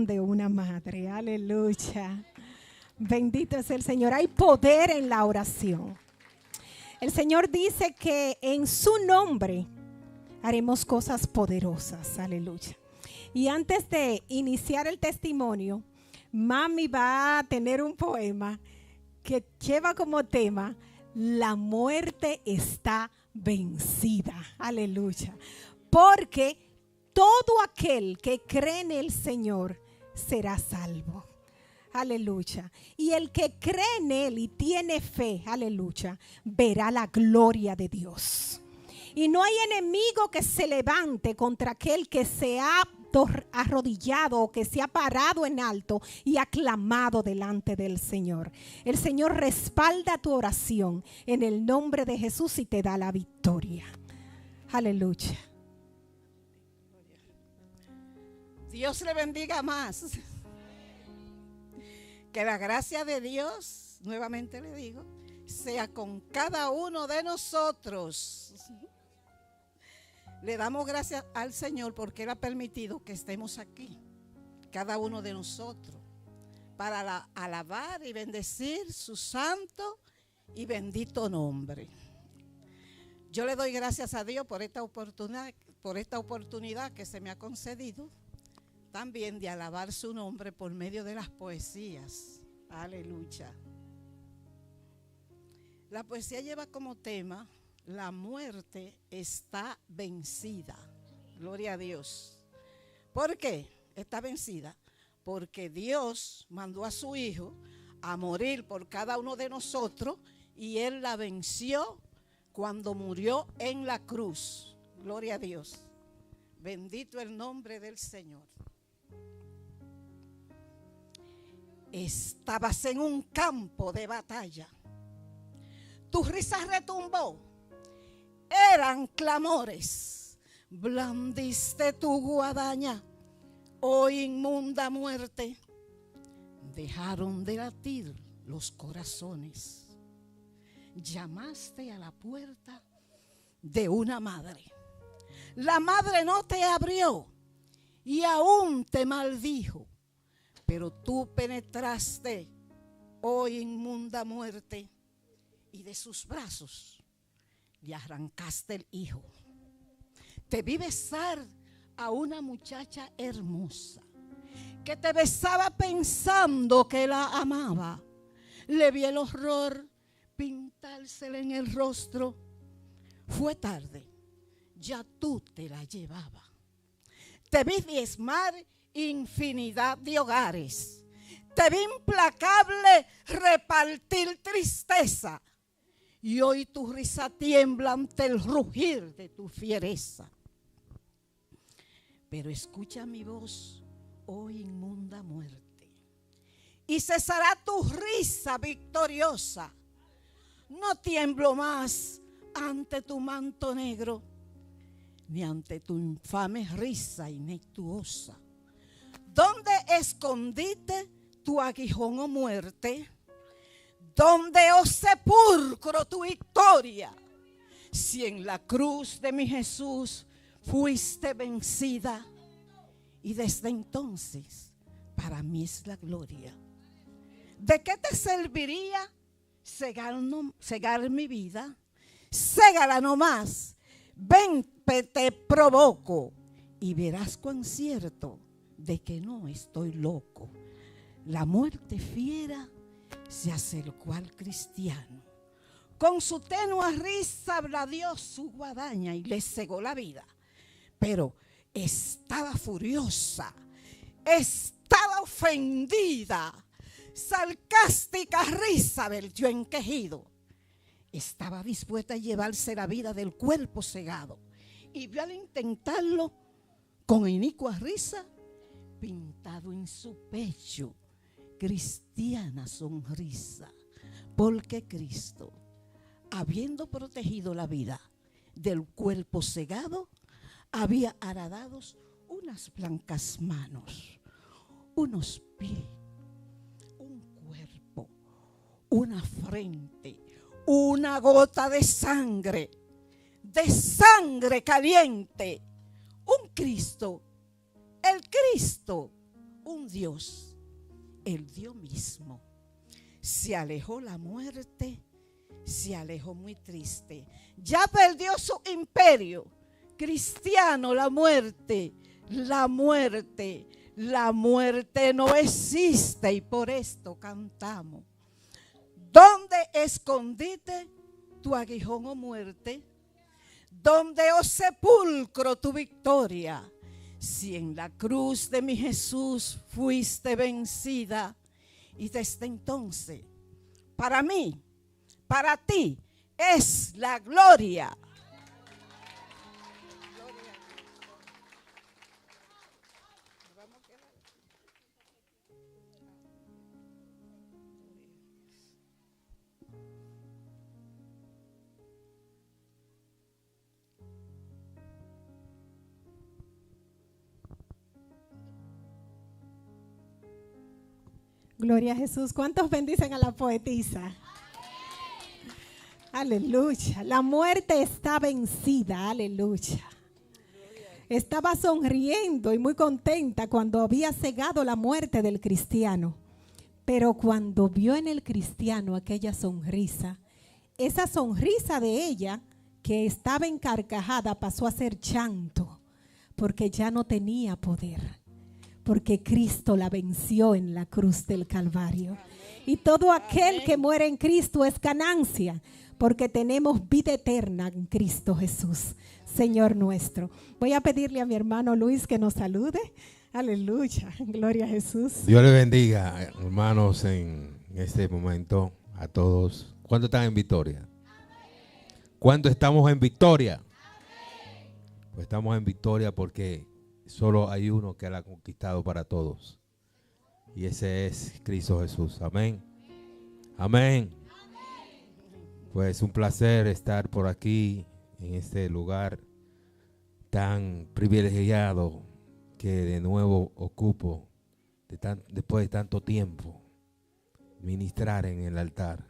corazón de una madre. Aleluya. Bendito es el Señor. Hay poder en la oración. El Señor dice que en su nombre haremos cosas poderosas. Aleluya. Y antes de iniciar el testimonio, mami va a tener un poema que lleva como tema: la muerte está vencida. Aleluya. Porque todo aquel que cree en el Señor será salvo. Aleluya. Y el que cree en Él y tiene fe, aleluya, verá la gloria de Dios. Y no hay enemigo que se levante contra aquel que se ha arrodillado o que se ha parado en alto y aclamado delante del Señor. El Señor respalda tu oración en el nombre de Jesús y te da la victoria. Aleluya. Dios le bendiga más. Que la gracia de Dios, nuevamente le digo, sea con cada uno de nosotros. Le damos gracias al Señor porque Él ha permitido que estemos aquí, cada uno de nosotros, para alabar y bendecir su santo y bendito nombre. Yo le doy gracias a Dios por esta oportunidad que se me ha concedido, también de alabar su nombre por medio de las poesías. Aleluya. La poesía lleva como tema: la muerte está vencida. Gloria a Dios. ¿Por qué está vencida? Porque Dios mandó a su Hijo a morir por cada uno de nosotros y Él la venció cuando murió en la cruz. Gloria a Dios. Bendito el nombre del Señor. Estabas en un campo de batalla. Tu risa retumbó. Eran clamores. Blandiste tu guadaña. Oh inmunda muerte. Dejaron de latir los corazones. Llamaste a la puerta de una madre. La madre no te abrió y aún te maldijo. Pero tú penetraste, oh inmunda muerte, y de sus brazos le arrancaste el hijo. Te vi besar a una muchacha hermosa que te besaba pensando que la amaba. Le vi el horror pintársela en el rostro. Fue tarde, ya tú te la llevabas. Te vi diezmar infinidad de hogares. Te vi implacable repartir tristeza. Y hoy tu risa tiembla ante el rugir de tu fiereza. Pero escucha mi voz, oh inmunda muerte, y cesará tu risa victoriosa. No tiemblo más ante tu manto negro, ni ante tu infame risa inestuosa. ¿Dónde escondiste tu aguijón, oh muerte? ¿Dónde, oh sepulcro, tu victoria? Si en la cruz de mi Jesús fuiste vencida, y desde entonces para mí es la gloria. ¿De qué te serviría cegar mi vida? Ségala nomás. Ven, te provoco y verás cuán cierto de que no estoy loco. La muerte fiera se acercó al cristiano. Con su tenue risa bladió su guadaña y le cegó la vida. Pero estaba furiosa, estaba ofendida, sarcástica risa vertió en quejido. Estaba dispuesta a llevarse la vida del cuerpo cegado. Y vio al intentarlo con inicua risa, pintado en su pecho, cristiana sonrisa. Porque Cristo, habiendo protegido la vida del cuerpo cegado, había aradados unas blancas manos, unos pies, un cuerpo, una frente, una gota de sangre caliente, un Cristo, el Cristo un Dios, el Dios mismo. Se alejó la muerte, se alejó muy triste. Ya perdió su imperio cristiano, la muerte no existe, y por esto cantamos. ¿Dónde escondiste tu aguijón, oh muerte? ¿Dónde, oh sepulcro, tu victoria? Si en la cruz de mi Jesús fuiste vencida. Y desde entonces, para mí, para ti, es la gloria. Gloria a Jesús. ¿Cuántos bendicen a la poetisa? Aleluya. La muerte está vencida. Aleluya. Estaba sonriendo y muy contenta cuando había cegado la muerte del cristiano. Pero cuando vio en el cristiano aquella sonrisa, esa sonrisa de ella que estaba encarcajada pasó a ser llanto, porque ya no tenía poder. Porque Cristo la venció en la cruz del Calvario. Y todo aquel que muere en Cristo es ganancia, porque tenemos vida eterna en Cristo Jesús, Señor nuestro. Voy a pedirle a mi hermano Luis que nos salude. Aleluya, gloria a Jesús. Dios les bendiga, hermanos, en este momento a todos. ¿Cuándo están en victoria? ¿Cuándo estamos en victoria? Pues estamos en victoria porque solo hay uno que la ha conquistado para todos. Y ese es Cristo Jesús. Amén. Amén. Pues un placer estar por aquí en este lugar tan privilegiado que de nuevo ocupo después de tanto tiempo, ministrar en el altar.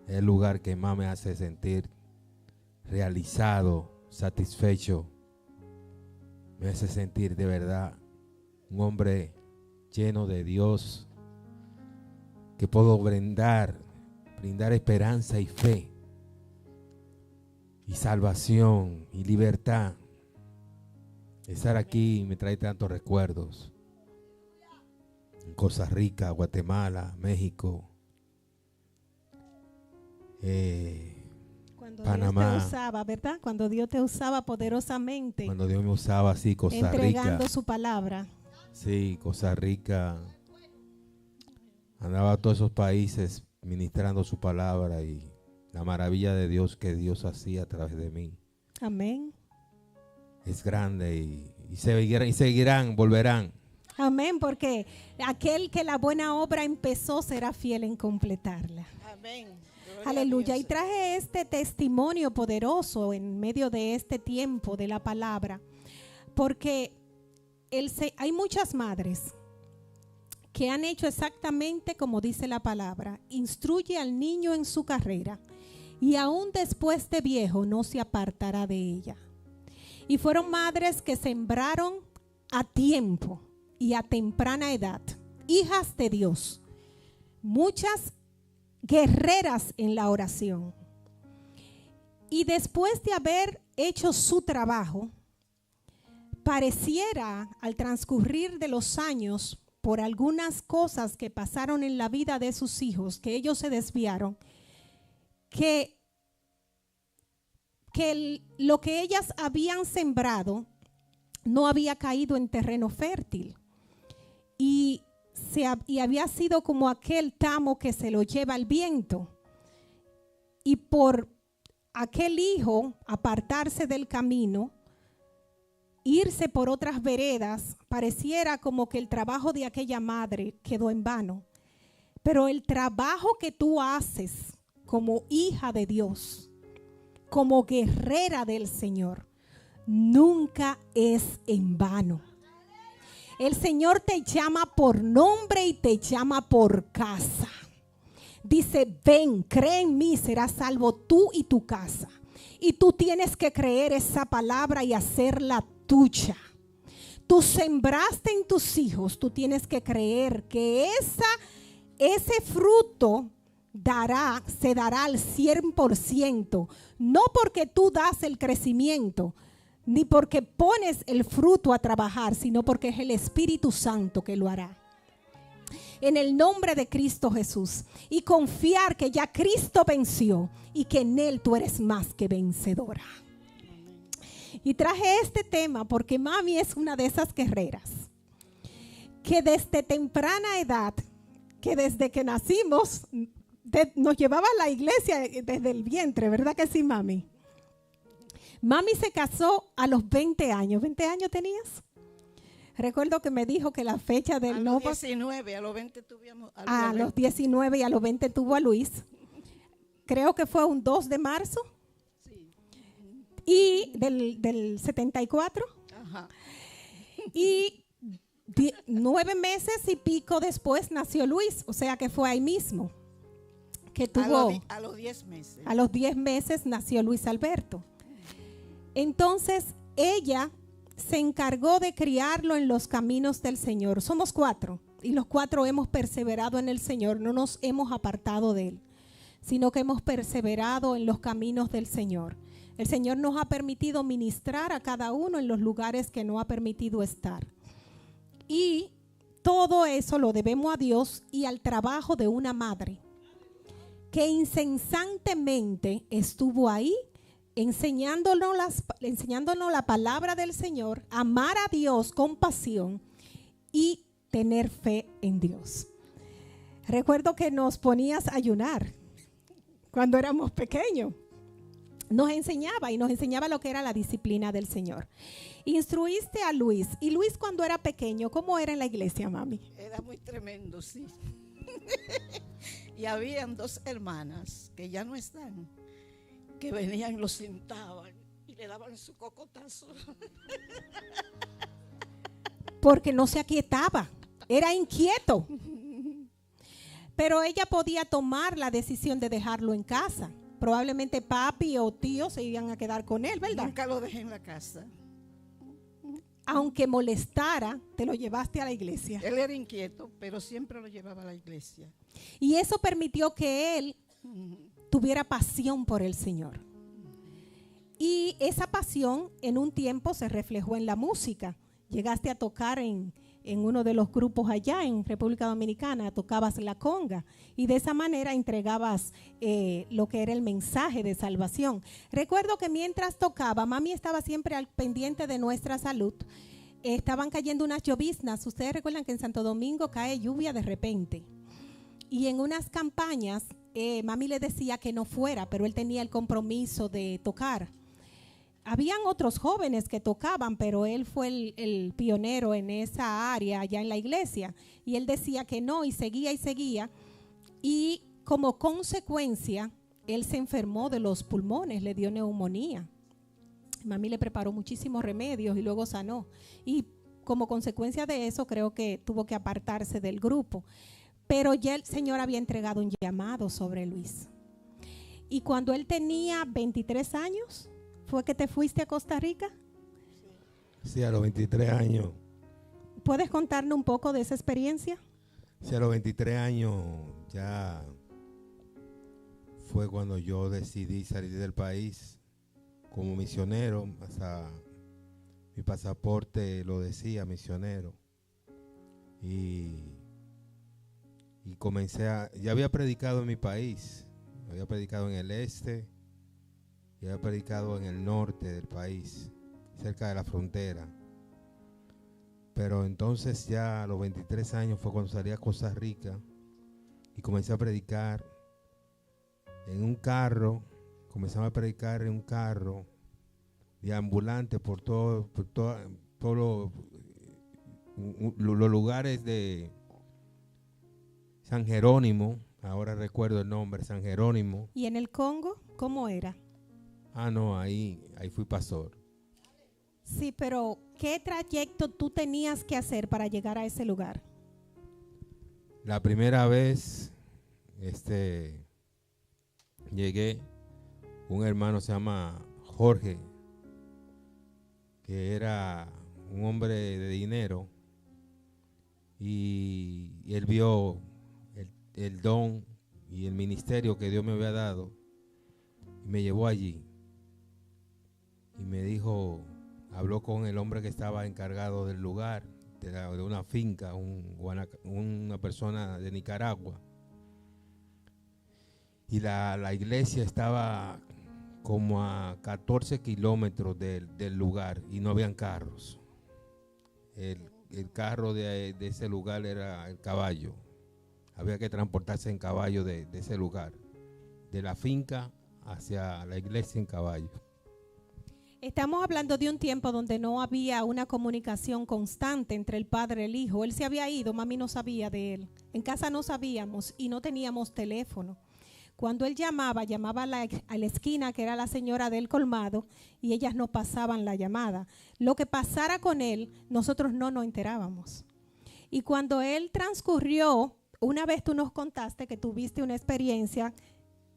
Es el lugar que más me hace sentir realizado, satisfecho. Me hace sentir de verdad un hombre lleno de Dios, que puedo brindar esperanza y fe y salvación y libertad. Estar aquí me trae tantos recuerdos. En Costa Rica, Guatemala, México, Cuando Panamá. Dios te usaba, ¿verdad? Cuando Dios te usaba poderosamente. Cuando Dios me usaba así, Costa entregando Rica. su palabra. Sí, Costa Rica. Andaba a todos esos países ministrando su palabra y la maravilla de Dios que Dios hacía a través de mí. Amén. Es grande y seguirán, volverán. Amén, porque aquel que la buena obra empezó será fiel en completarla. Amén. Aleluya. Y traje este testimonio poderoso en medio de este tiempo de la palabra, porque hay muchas madres que han hecho exactamente como dice la palabra. Instruye al niño en su carrera y aún después de viejo no se apartará de ella. Y fueron madres que sembraron a tiempo y a temprana edad, hijas de Dios, muchas guerreras en la oración. Y después de haber hecho su trabajo, pareciera al transcurrir de los años, por algunas cosas que pasaron en la vida de sus hijos, que ellos se desviaron, que lo que ellas habían sembrado no había caído en terreno fértil y había sido como aquel tamo que se lo lleva el viento, y por aquel hijo apartarse del camino, irse por otras veredas, pareciera como que el trabajo de aquella madre quedó en vano. Pero el trabajo que tú haces como hija de Dios, como guerrera del Señor, nunca es en vano. El Señor te llama por nombre y te llama por casa. Dice: ven, cree en mí, serás salvo tú y tu casa. Y tú tienes que creer esa palabra y hacerla tuya. tú sembraste en tus hijos, tú tienes que creer que ese fruto se dará al 100%, no porque tú das el crecimiento, ni porque pones el fruto a trabajar, sino porque es el Espíritu Santo que lo hará. En el nombre de Cristo Jesús, y confiar que ya Cristo venció y que en Él tú eres más que vencedora. Y traje este tema porque mami es una de esas guerreras que desde temprana edad, que desde que nacimos, nos llevaba a la iglesia desde el vientre, ¿verdad que sí, mami? Mami se casó a los 20 años. ¿20 años tenías? Recuerdo que me dijo que la fecha del a los 19, a los 20 tuvimos a los 19 y a los 20 tuvo a Luis. Creo que fue un 2 de marzo. Sí. Y del 74. Ajá. Y 9 meses y pico después nació Luis. O sea que fue ahí mismo que tuvo. A los 10 meses. A los 10 meses nació Luis Alberto. Entonces ella se encargó de criarlo en los caminos del Señor. Somos 4 y los 4 hemos perseverado en el Señor, no nos hemos apartado de Él, sino que hemos perseverado en los caminos del Señor. El Señor nos ha permitido ministrar a cada uno en los lugares que no ha permitido estar. Y todo eso lo debemos a Dios y al trabajo de una madre que incesantemente estuvo ahí enseñándonos la palabra del Señor, amar a Dios con pasión y tener fe en Dios. Recuerdo que nos ponías a ayunar cuando éramos pequeños. Nos enseñaba lo que era la disciplina del Señor. Instruiste a Luis. Y Luis, cuando era pequeño, ¿cómo era en la iglesia, mami? Era muy tremendo, sí. Y habían 2 hermanas que ya no están, que venían, lo sentaban y le daban su cocotazo. Porque no se aquietaba, era inquieto. Pero ella podía tomar la decisión de dejarlo en casa. Probablemente papi o tío se iban a quedar con él, ¿verdad? Nunca lo dejé en la casa. Aunque molestara, te lo llevaste a la iglesia. Él era inquieto, pero siempre lo llevaba a la iglesia. Y eso permitió que él tuviera pasión por el Señor. Y esa pasión en un tiempo se reflejó en la música. Llegaste a tocar en uno de los grupos allá en República Dominicana, tocabas la conga y de esa manera entregabas lo que era el mensaje de salvación. Recuerdo que mientras tocaba, mami estaba siempre al pendiente de nuestra salud. Estaban cayendo unas lloviznas. Ustedes recuerdan que en Santo Domingo cae lluvia de repente. Y en unas campañas, mami le decía que no fuera, pero él tenía el compromiso de tocar. Habían otros jóvenes que tocaban, pero él fue el pionero en esa área allá en la iglesia. Y él decía que no, y seguía y seguía. Y como consecuencia, él se enfermó de los pulmones, le dio neumonía. Mami le preparó muchísimos remedios y luego sanó. Y como consecuencia de eso, creo que tuvo que apartarse del grupo. Pero ya el Señor había entregado un llamado sobre Luis. Y cuando él tenía 23 años, ¿fue que te fuiste a Costa Rica? Sí, a los 23 años. ¿Puedes contarnos un poco de esa experiencia? Sí, a los 23 años ya fue cuando yo decidí salir del país como misionero. Hasta mi pasaporte lo decía, misionero. Y comencé ya había predicado en mi país, había predicado en el este, y había predicado en el norte del país, cerca de la frontera. Pero entonces ya a los 23 años fue cuando salí a Costa Rica y comencé a predicar en un carro, comenzaba a predicar en un carro de ambulante por todos los lugares de San Jerónimo, ahora recuerdo el nombre, San Jerónimo. ¿Y en el Congo cómo era? Ah, no, ahí fui pastor. Sí, pero ¿qué trayecto tú tenías que hacer para llegar a ese lugar? La primera vez llegué, un hermano se llama Jorge, que era un hombre de dinero, y él vio el don y el ministerio que Dios me había dado, y me llevó allí y me dijo, habló con el hombre que estaba encargado del lugar, de una finca, una persona de Nicaragua, y la iglesia estaba como a 14 kilómetros del lugar y no habían carros. El carro de ese lugar era el caballo. Había que transportarse en caballo de ese lugar, de la finca hacia la iglesia en caballo. Estamos hablando de un tiempo donde no había una comunicación constante entre el padre y el hijo. Él se había ido, mami no sabía de él. En casa no sabíamos y no teníamos teléfono. Cuando él llamaba a la esquina, que era la señora del colmado, y ellas no pasaban la llamada. Lo que pasara con él, nosotros no nos enterábamos. Y cuando él transcurrió, una vez tú nos contaste que tuviste una experiencia,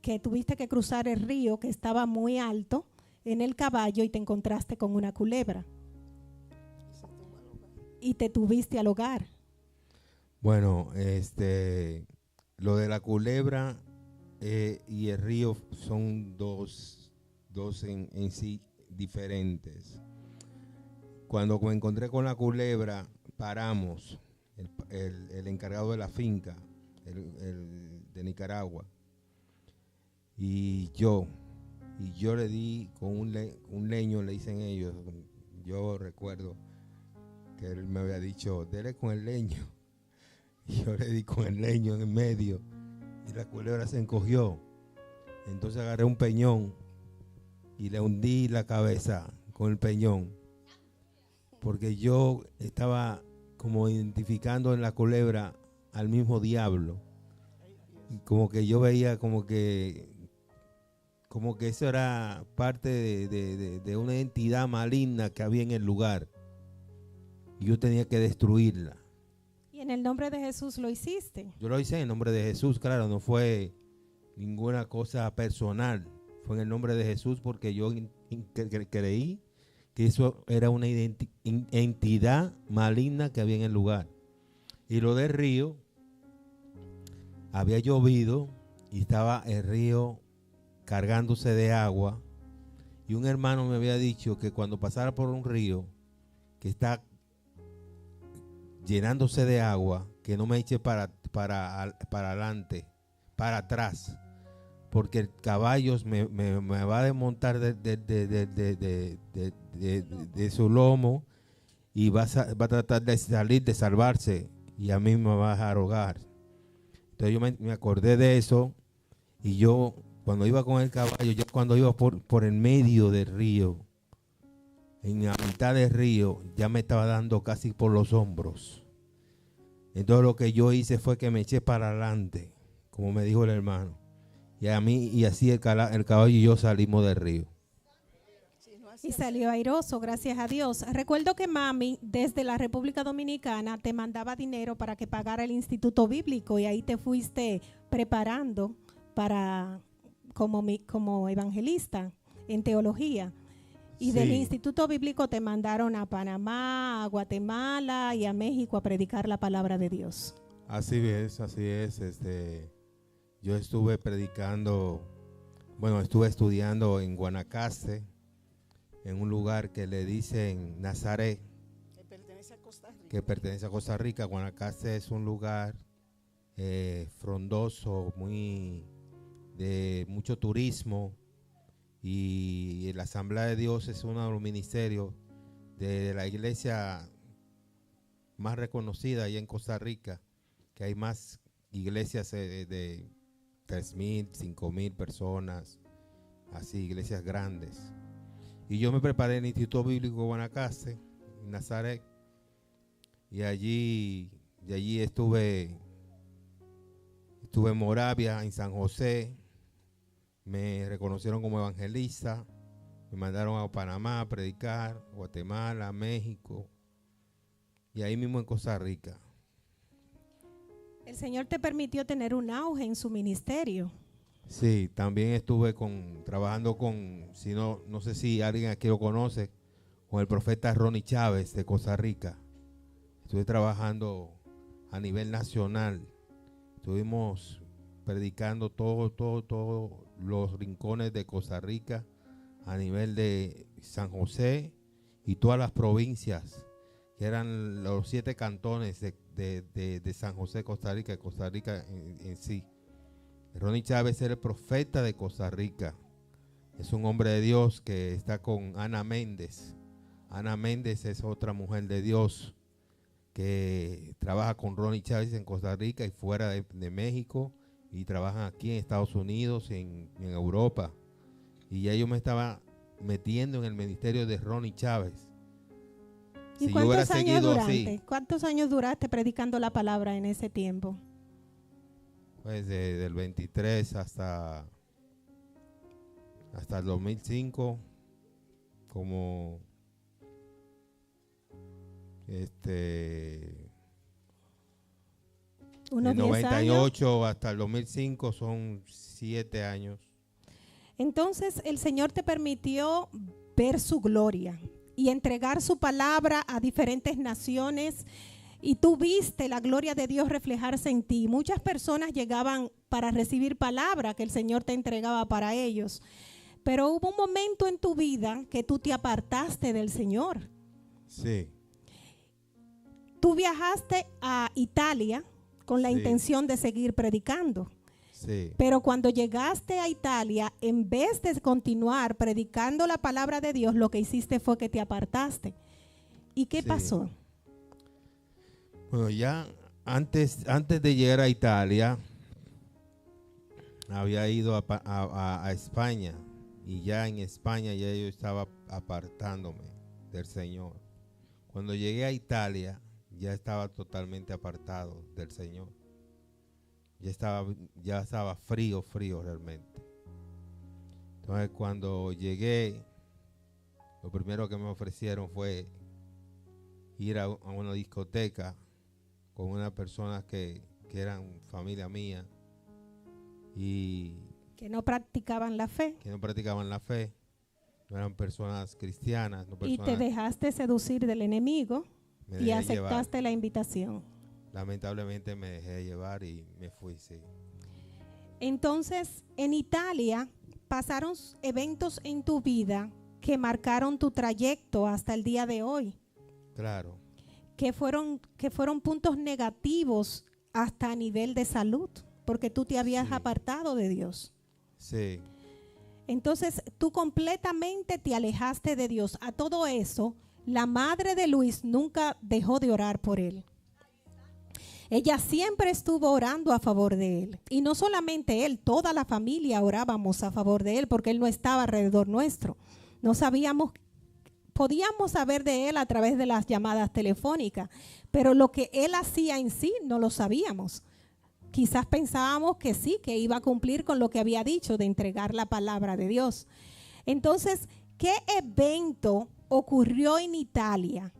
que tuviste que cruzar el río, que estaba muy alto, en el caballo, y te encontraste con una culebra. Y te tuviste al hogar. Bueno, lo de la culebra y el río son dos en sí diferentes. Cuando me encontré con la culebra, paramos, el encargado de la finca, el de Nicaragua, y yo le di con un leño, le dicen ellos. Yo recuerdo que él me había dicho, dele con el leño. Y yo le di con el leño en el medio y la culebra se encogió. Entonces agarré un peñón y le hundí la cabeza con el peñón, porque yo estaba como identificando en la culebra al mismo diablo. Como que yo veía como que eso era parte de una entidad maligna que había en el lugar, y yo tenía que destruirla. Y en el nombre de Jesús lo hiciste. Yo lo hice en el nombre de Jesús, claro, no fue ninguna cosa personal, fue en el nombre de Jesús, porque yo creí que eso era una entidad maligna que había en el lugar. Y lo del río, había llovido y estaba el río cargándose de agua, y un hermano me había dicho que cuando pasara por un río que está llenándose de agua, que no me eche para adelante, para atrás, porque el caballo me va a desmontar de su lomo y va a tratar de salir, de salvarse, y a mí me va a dejar ahogar. Entonces yo me acordé de eso, y yo cuando iba con el caballo, ya cuando iba por el medio del río, en la mitad del río, ya me estaba dando casi por los hombros. Entonces lo que yo hice fue que me eché para adelante, como me dijo el hermano. Y así el caballo y yo salimos del río. Y salió airoso, gracias a Dios. Recuerdo que mami desde la República Dominicana te mandaba dinero para que pagara el Instituto Bíblico, y ahí te fuiste preparando para como evangelista en teología. Y del Instituto Bíblico te mandaron a Panamá, a Guatemala y a México a predicar la palabra de Dios. Así es, así es. Yo estuve predicando, estuve estudiando en Guanacaste, en un lugar que le dicen Nazaret, que pertenece a Costa Rica. Guanacaste es un lugar frondoso, de mucho turismo, y la Asamblea de Dios es uno de los ministerios de la iglesia más reconocida allá en Costa Rica, que hay más iglesias de 3,000, 5,000 personas, así, iglesias grandes. Y yo me preparé en el Instituto Bíblico de Guanacaste, en Nazaret, y allí estuve en Moravia, en San José. Me reconocieron como evangelista, me mandaron a Panamá a predicar, Guatemala, México, y ahí mismo en Costa Rica. El Señor te permitió tener un auge en su ministerio. Sí, también estuve trabajando con, no sé si alguien aquí lo conoce, con el profeta Ronnie Chávez de Costa Rica. Estuve trabajando a nivel nacional. Estuvimos predicando todos los rincones de Costa Rica, a nivel de San José y todas las provincias, que eran los 7 cantones de San José, Costa Rica en sí. Ronnie Chávez era el profeta de Costa Rica. Es un hombre de Dios que está con Ana Méndez. Ana Méndez es otra mujer de Dios que trabaja con Ronnie Chávez en Costa Rica y fuera de México, y trabajan aquí en Estados Unidos, en Europa. Y ya yo me estaba metiendo en el ministerio de Ronnie Chávez. ¿Y Si yo hubiera seguido así, cuántos años duraste predicando la palabra en ese tiempo? pues del 23 hasta el 2005, como Unos del 10 años. 98 hasta el 2005 son 7 años. Entonces el Señor te permitió ver su gloria y entregar su palabra a diferentes naciones, y tú viste la gloria de Dios reflejarse en ti. Muchas personas llegaban para recibir palabra que el Señor te entregaba para ellos, pero hubo un momento en tu vida que tú te apartaste del Señor. Sí. Tú viajaste a Italia con la Sí. intención de seguir predicando. Sí. Pero cuando llegaste a Italia, en vez de continuar predicando la palabra de Dios, lo que hiciste fue que te apartaste. ¿Y qué Sí. pasó? Bueno, ya antes de llegar a Italia, había ido a España, y ya en España ya yo estaba apartándome del Señor. Cuando llegué a Italia, ya estaba totalmente apartado del Señor. Ya estaba frío realmente. Entonces, cuando llegué, lo primero que me ofrecieron fue ir a una discoteca con unas personas que eran familia mía y Que no practicaban la fe. que no practicaban la fe, no eran personas cristianas, no Y te personas. dejaste seducir del enemigo Me y dejé aceptaste llevar. la invitación. Lamentablemente me dejé llevar y me fui, sí. Entonces, en Italia pasaron eventos en tu vida que marcaron tu trayecto hasta el día de hoy, Claro, que fueron puntos negativos hasta a nivel de salud, porque tú te habías Sí. apartado de Dios. sí, Entonces, tú completamente te alejaste de Dios. A todo eso, la madre de Luis nunca dejó de orar por él. Ella siempre estuvo orando a favor de él. Y no solamente él, toda la familia orábamos a favor de él, porque él no estaba alrededor nuestro. No sabíamos, podíamos saber de él a través de las llamadas telefónicas, pero lo que él hacía en sí no lo sabíamos. Quizás pensábamos que sí, que iba a cumplir con lo que había dicho de entregar la palabra de Dios. Entonces, ¿qué evento ocurrió en Italia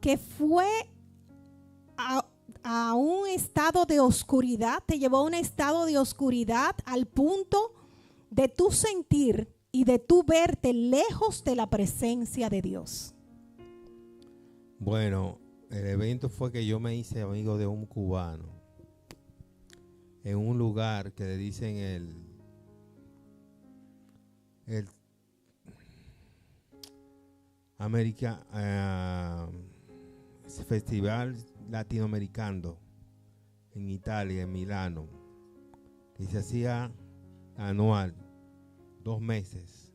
que fue a un estado de oscuridad, te llevó a un estado de oscuridad al punto de tú sentir y de tú verte lejos de la presencia de Dios? Bueno, el evento fue que yo me hice amigo de un cubano en un lugar que le dicen el Festival Latinoamericano en Italia, en Milano, que se hacía anual, 2 meses.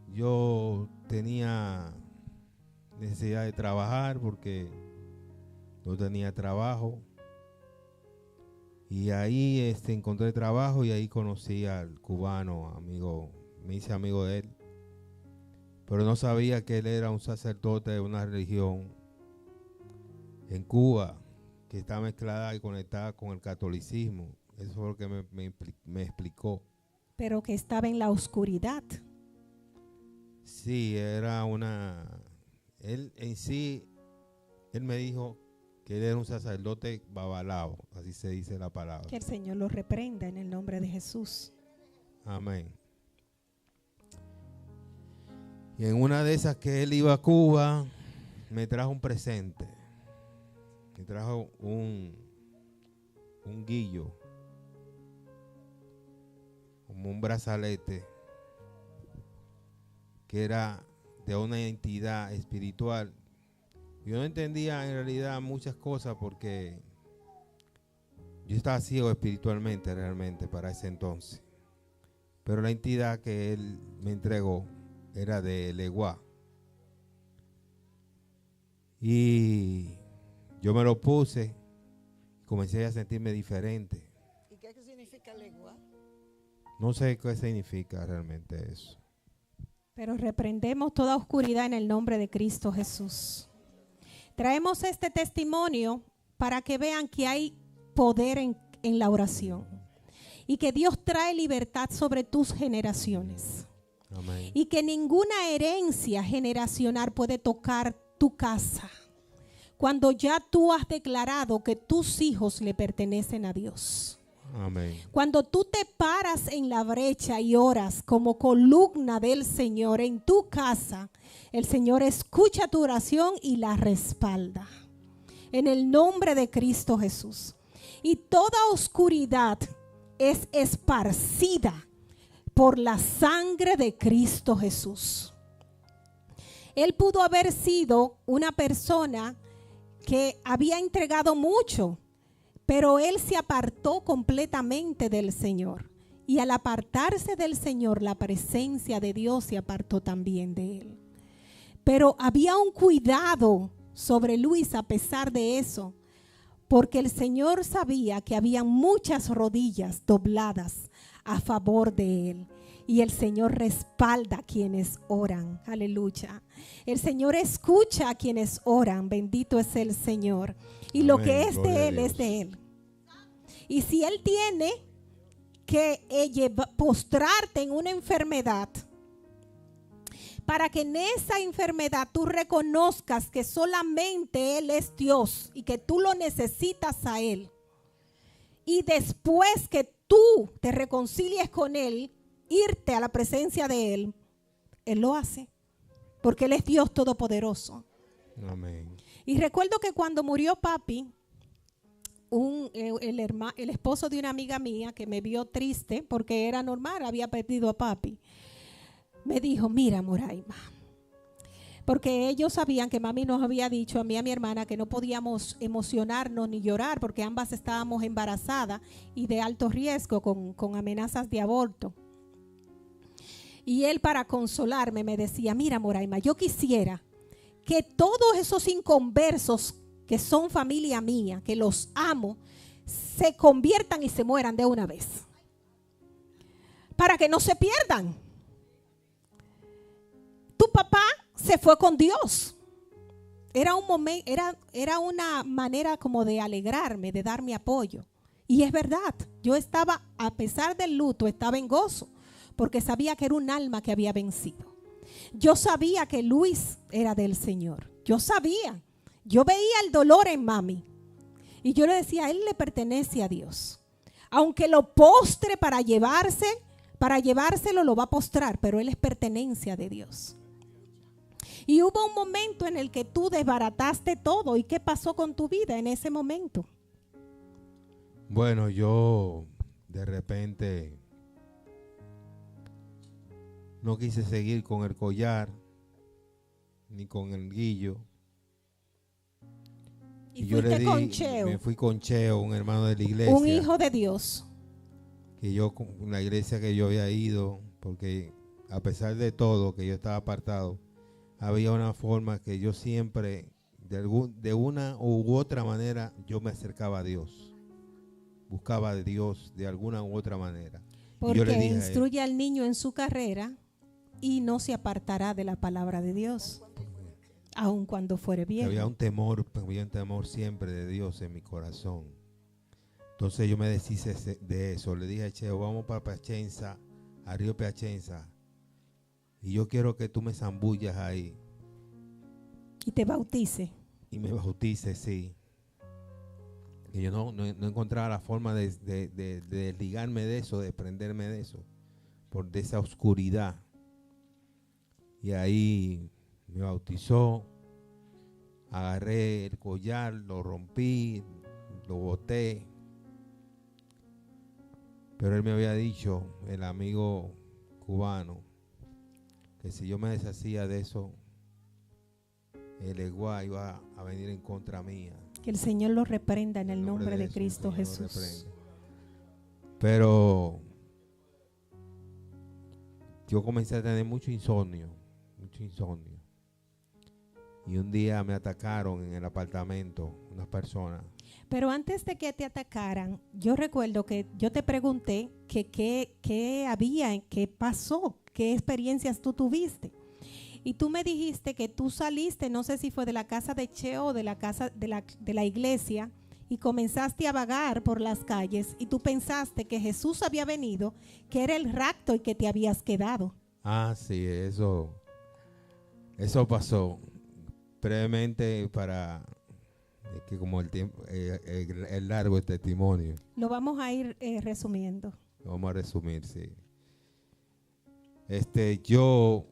Yo tenía necesidad de trabajar porque no tenía trabajo, y ahí encontré trabajo, y ahí conocí al cubano, amigo, me hice amigo de él, pero no sabía que él era un sacerdote de una religión en Cuba que está mezclada y conectada con el catolicismo. Eso fue lo que me explicó. Pero que estaba en la oscuridad. Sí, era él en sí, él me dijo que él era un sacerdote babalao, así se dice la palabra. Que el Señor lo reprenda en el nombre de Jesús. Amén. Y en una de esas que él iba a Cuba, me trajo un presente. Me trajo un guillo, como un brazalete, que era de una entidad espiritual. Yo no entendía en realidad muchas cosas porque yo estaba ciego espiritualmente realmente para ese entonces. Pero la entidad que él me entregó era de Leguá. Y yo me lo puse y comencé a sentirme diferente. ¿Y qué significa lengua? No sé qué significa realmente eso. Pero reprendemos toda oscuridad en el nombre de Cristo Jesús. Traemos este testimonio para que vean que hay poder en la oración y que Dios trae libertad sobre tus generaciones. Amén. Y que ninguna herencia generacional puede tocar tu casa cuando ya tú has declarado que tus hijos le pertenecen a Dios. Amén. Cuando tú te paras en la brecha y oras como columna del Señor en tu casa, el Señor escucha tu oración y la respalda. En el nombre de Cristo Jesús. Y toda oscuridad es esparcida por la sangre de Cristo Jesús. Él pudo haber sido una persona que había entregado mucho, pero él se apartó completamente del Señor. Y al apartarse del Señor, la presencia de Dios se apartó también de él. Pero había un cuidado sobre Luis a pesar de eso, porque el Señor sabía que había muchas rodillas dobladas a favor de él. Y el Señor respalda a quienes oran. Aleluya. El Señor escucha a quienes oran. Bendito es el Señor. Y Amén. Lo que es Gloria de a Él Dios. es de Él. Y si Él tiene que postrarte en una enfermedad, para que en esa enfermedad tú reconozcas que solamente Él es Dios y que tú lo necesitas a Él. Y después que tú te reconcilies con Él, irte a la presencia de Él, Él lo hace. Porque Él es Dios todopoderoso. Amén. Y recuerdo que cuando murió papi, el esposo de una amiga mía que me vio triste porque era normal, había perdido a papi, me dijo: mira, Moraima, porque ellos sabían que mami nos había dicho a mí y a mi hermana que no podíamos emocionarnos ni llorar porque ambas estábamos embarazadas y de alto riesgo con amenazas de aborto. Y él, para consolarme, me decía: mira, Moraima, yo quisiera que todos esos inconversos que son familia mía, que los amo, se conviertan y se mueran de una vez, para que no se pierdan. Tu papá se fue con Dios. Era un momento, era una manera como de alegrarme, de darme apoyo. Y es verdad, yo estaba, a pesar del luto, estaba en gozo, porque sabía que era un alma que había vencido. Yo sabía que Luis era del Señor. Yo sabía. Yo veía el dolor en mami. Y yo le decía: él le pertenece a Dios. Aunque lo postre para llevárselo lo va a postrar, pero él es pertenencia de Dios. Y hubo un momento en el que tú desbarataste todo. ¿Y qué pasó con tu vida en ese momento? Bueno, yo de repente no quise seguir con el collar ni con el guillo. Y yo fuiste con Cheo, me fui con Cheo, un hermano de la iglesia. un hijo de Dios. Que yo, con la iglesia que yo había ido, porque a pesar de todo, que yo estaba apartado, había una forma que yo siempre, de una u otra manera, yo me acercaba a Dios. Buscaba a Dios de alguna u otra manera. Y yo le Porque dije a él, instruye al niño en su carrera y no se apartará de la palabra de Dios, aun cuando fuere que viejo. había un temor siempre de Dios en mi corazón. Entonces yo me deshice de eso. Le dije a Cheo: vamos para Piacenza, a Río Piacenza, y yo quiero que tú me zambullas ahí Y te bautice. y me bautices, sí. Y yo no encontraba la forma de desligarme de eso, de desprenderme de eso, de esa oscuridad. Y ahí me bautizó. Agarré el collar, lo rompí, lo boté. Pero él me había dicho, el amigo cubano, que si yo me deshacía de eso, el Eguá iba a venir en contra mía. Que el Señor lo reprenda en el nombre de Cristo Jesús. Pero yo comencé a tener mucho insomnio. Y un día me atacaron en el apartamento unas personas. Pero antes de que te atacaran, yo recuerdo que yo te pregunté que qué había, qué pasó, qué experiencias tú tuviste. Y tú me dijiste que tú saliste, no sé si fue de la casa de Cheo o de la casa de la iglesia, y comenzaste a vagar por las calles y tú pensaste que Jesús había venido, que era el rapto y que te habías quedado. Ah, sí, eso pasó. Brevemente, para que como el tiempo es largo el testimonio. Lo vamos a ir resumiendo. Lo vamos a resumir, sí. Yo,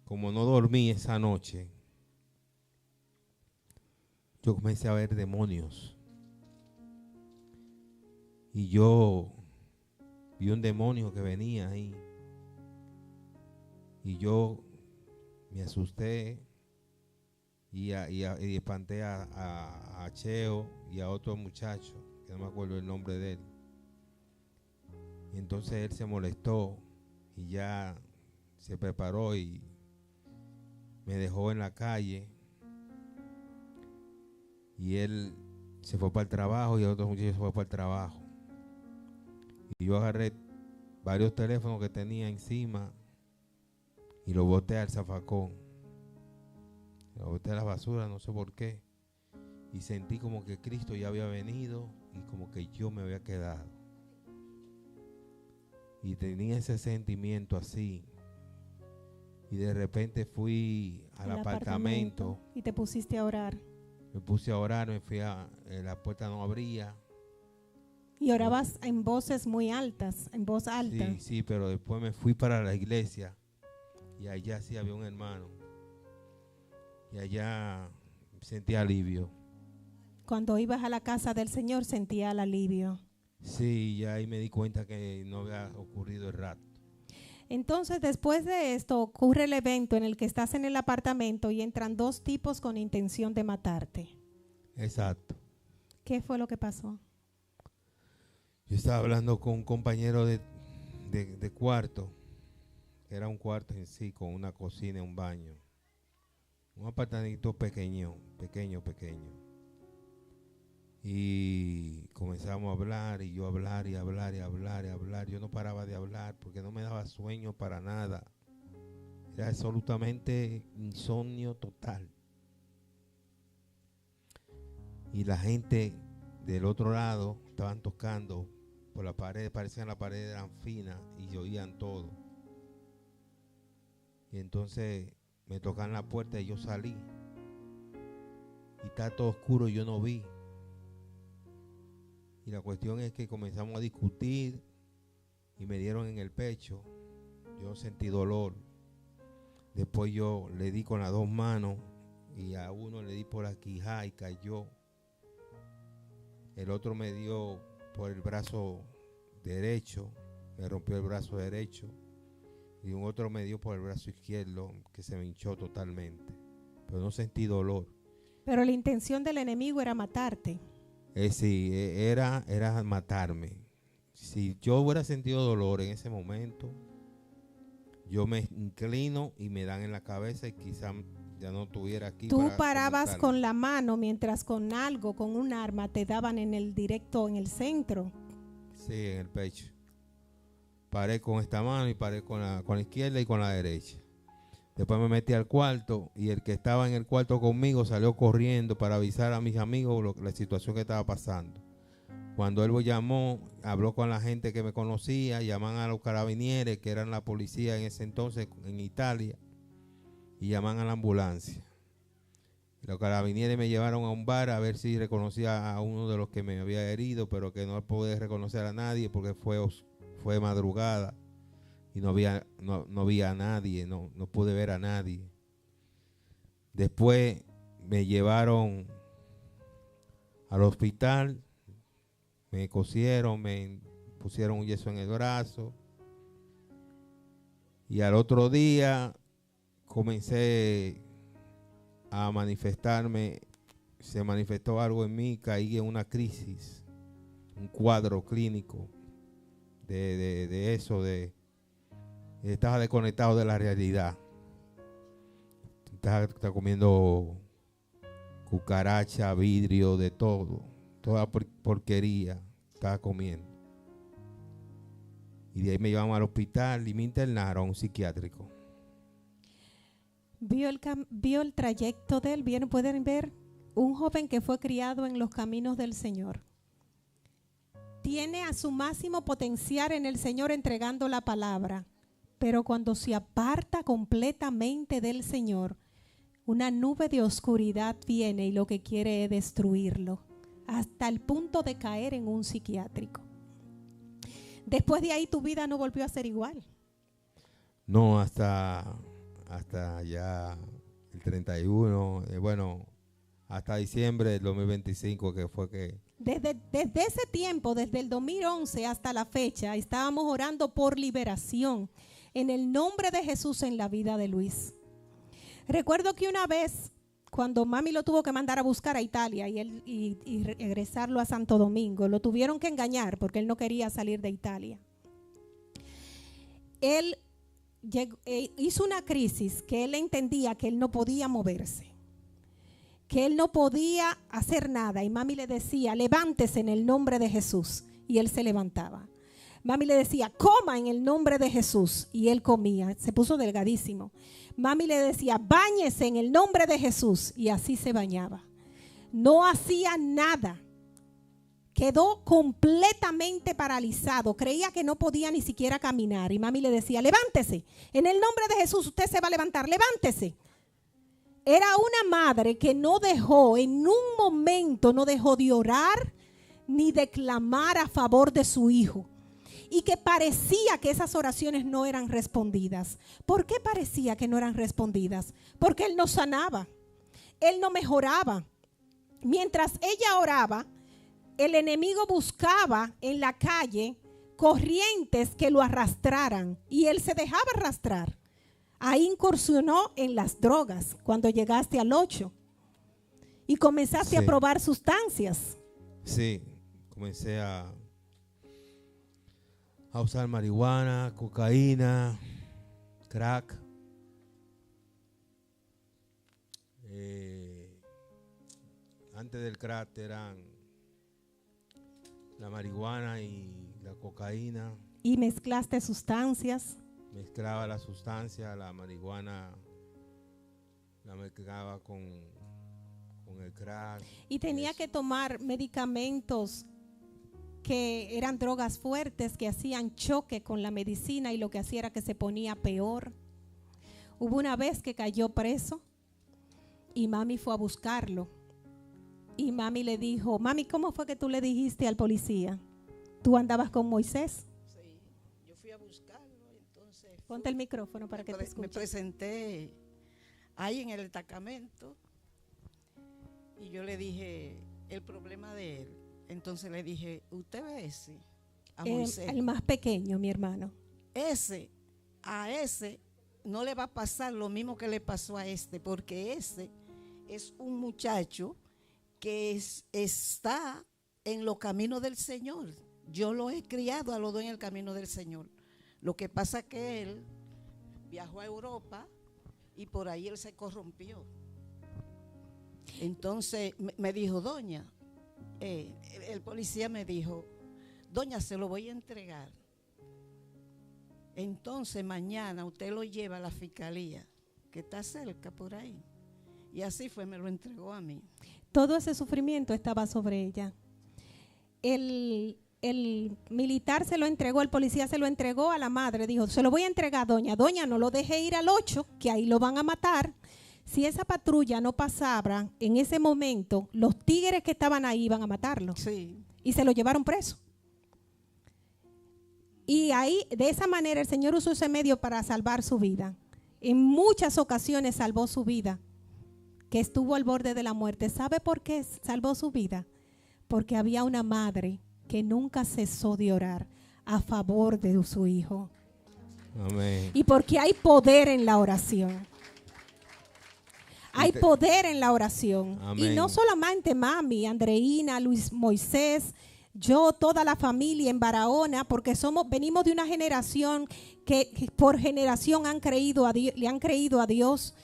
como no dormí esa noche, yo comencé a ver demonios. Y yo vi un demonio que venía ahí. Y yo me asusté y espanté a Cheo y a otro muchacho, que no me acuerdo el nombre de él. Y entonces él se molestó y ya se preparó y me dejó en la calle. Y él se fue para el trabajo y el otro muchacho se fue para el trabajo. Y yo agarré varios teléfonos que tenía encima y los boté al zafacón. Los boté a la basura, no sé por qué. Y sentí como que Cristo ya había venido y como que yo me había quedado. Y tenía ese sentimiento así. Y de repente fui al apartamento. Y te pusiste a orar. Me puse a orar, me fui la puerta no abría. Y orabas en voces muy altas, en voz alta. Sí, pero después me fui para la iglesia y allá sí había un hermano. Y allá sentí alivio. Cuando ibas a la casa del Señor sentía el alivio. Sí, y ahí me di cuenta que no había ocurrido el rapto. Entonces, después de esto, ocurre el evento en el que estás en el apartamento y entran dos tipos con intención de matarte. Exacto. ¿Qué fue lo que pasó? Yo estaba hablando con un compañero de cuarto, que era un cuarto en sí, con una cocina y un baño. Un apartamento pequeño. Y comenzamos a hablar y yo hablar. Yo no paraba de hablar porque no me daba sueño para nada. Era absolutamente insomnio total. Y la gente del otro lado estaban tocando por la pared, parecían las paredes eran finas y oían todo. Y entonces me tocan la puerta y yo salí. Y está todo oscuro y yo no vi. Y la cuestión es que comenzamos a discutir y me dieron en el pecho. Yo sentí dolor. Después yo le di con las dos manos y a uno le di por la quijada y cayó. El otro me dio por el brazo derecho, me rompió el brazo derecho. Y un otro me dio por el brazo izquierdo que se me hinchó totalmente. Pero no sentí dolor. Pero la intención del enemigo era matarte. Sí, era matarme. Si yo hubiera sentido dolor en ese momento, yo me inclino y me dan en la cabeza y quizá ya no estuviera aquí. Tú parabas con la mano mientras con algo, con un arma, te daban en el directo, en el centro. Sí, en el pecho. Paré con esta mano y paré con la izquierda y con la derecha. Después me metí al cuarto y el que estaba en el cuarto conmigo salió corriendo para avisar a mis amigos la situación que estaba pasando. Cuando él lo llamó, habló con la gente que me conocía, llaman a los carabinieres, que eran la policía en ese entonces en Italia, y llaman a la ambulancia. Los carabinieres me llevaron a un bar a ver si reconocía a uno de los que me había herido, pero que no pude reconocer a nadie porque fue madrugada. y no vi a nadie, no pude ver a nadie. Después me llevaron al hospital, me cosieron, me pusieron un yeso en el brazo y al otro día comencé a manifestarme, se manifestó algo en mí, caí en una crisis, un cuadro clínico de eso, estaba desconectado de la realidad. Estaba comiendo cucaracha, vidrio, de todo, toda porquería estaba comiendo. Y de ahí me llevaron al hospital y me internaron a un psiquiátrico. Vio el trayecto de él, pueden ver, un joven que fue criado en los caminos del Señor. Tiene a su máximo potencial en el Señor entregando la palabra, pero cuando se aparta completamente del Señor, una nube de oscuridad viene y lo que quiere es destruirlo, hasta el punto de caer en un psiquiátrico. Después de ahí tu vida no volvió a ser igual. No, hasta ya el 31, hasta diciembre del 2025 que fue que... Desde ese tiempo, desde el 2011 hasta la fecha, estábamos orando por liberación en el nombre de Jesús en la vida de Luis. Recuerdo que una vez, cuando mami lo tuvo que mandar a buscar a Italia y regresarlo a Santo Domingo, lo tuvieron que engañar porque él no quería salir de Italia. Él hizo una crisis que él entendía que él no podía moverse, que él no podía hacer nada, y mami le decía, levántese en el nombre de Jesús, y él se levantaba. Mami le decía, coma en el nombre de Jesús, y él comía, se puso delgadísimo. Mami le decía, báñese en el nombre de Jesús, y así se bañaba. No hacía nada. Quedó completamente paralizado, creía que no podía ni siquiera caminar, y mami le decía, levántese, en el nombre de Jesús usted se va a levantar, levántese. Era una madre que no dejó, en un momento no dejó de orar ni de clamar a favor de su hijo. Y que parecía que esas oraciones no eran respondidas. ¿Por qué parecía que no eran respondidas? Porque él no sanaba, él no mejoraba. Mientras ella oraba, el enemigo buscaba en la calle corrientes que lo arrastraran y él se dejaba arrastrar. Ahí incursionó en las drogas cuando llegaste al 8 y comenzaste a probar sustancias. Sí, comencé a usar marihuana, cocaína, crack. Antes del crack eran la marihuana y la cocaína. Y mezclaste sustancias. Mezclaba la sustancia, la marihuana la mezclaba con el crack. Y tenía que tomar medicamentos que eran drogas fuertes que hacían choque con la medicina y lo que hacía era que se ponía peor. Hubo una vez que cayó preso y mami fue a buscarlo. Y mami le dijo, mami, ¿cómo fue que tú le dijiste al policía? ¿Tú andabas con Moisés? Sí, yo fui a buscarlo. Entonces ponte el micrófono para que te escuche. Me presenté ahí en el destacamento y yo le dije el problema de él. Entonces le dije, ¿usted ve ese? A Moisés. El más pequeño, mi hermano. A ese no le va a pasar lo mismo que le pasó a este, porque ese es un muchacho que está en los caminos del Señor. Yo lo he criado a los dos en el camino del Señor. Lo que pasa es que él viajó a Europa y por ahí él se corrompió. Entonces me dijo, doña, el policía me dijo, doña, se lo voy a entregar. Entonces mañana usted lo lleva a la fiscalía, que está cerca por ahí. Y así fue, me lo entregó a mí. Todo ese sufrimiento estaba sobre ella. El militar se lo entregó, el policía se lo entregó a la madre. Dijo, se lo voy a entregar, doña. Doña, no lo deje ir al 8, que ahí lo van a matar. Si esa patrulla no pasaba en ese momento, los tigres que estaban ahí iban a matarlo. Sí. Y se lo llevaron preso. Y ahí, de esa manera, el Señor usó ese medio para salvar su vida. En muchas ocasiones salvó su vida, que estuvo al borde de la muerte. ¿Sabe por qué salvó su vida? Porque había una madre que nunca cesó de orar a favor de su hijo. Amén. Y porque hay poder en la oración. Hay poder en la oración. Amén. Y no solamente mami, Andreina, Luis Moisés, yo, toda la familia en Barahona, porque venimos de una generación que por generación le han creído a Dios.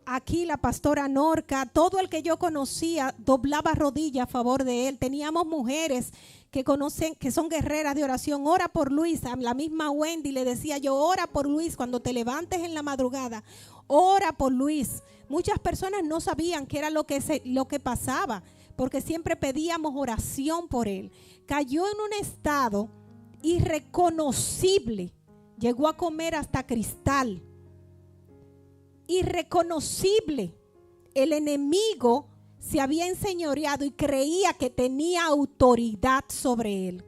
Aquí la pastora Norca, todo el que yo conocía doblaba rodillas a favor de él. Teníamos mujeres que conocen, que son guerreras de oración. Ora por Luis. A la misma Wendy le decía yo, ora por Luis cuando te levantes en la madrugada. Ora por Luis. Muchas personas no sabían qué era lo que pasaba, porque siempre pedíamos oración por él. Cayó en un estado irreconocible. Llegó a comer hasta cristal. Irreconocible. El enemigo se había enseñoreado y creía que tenía autoridad sobre él.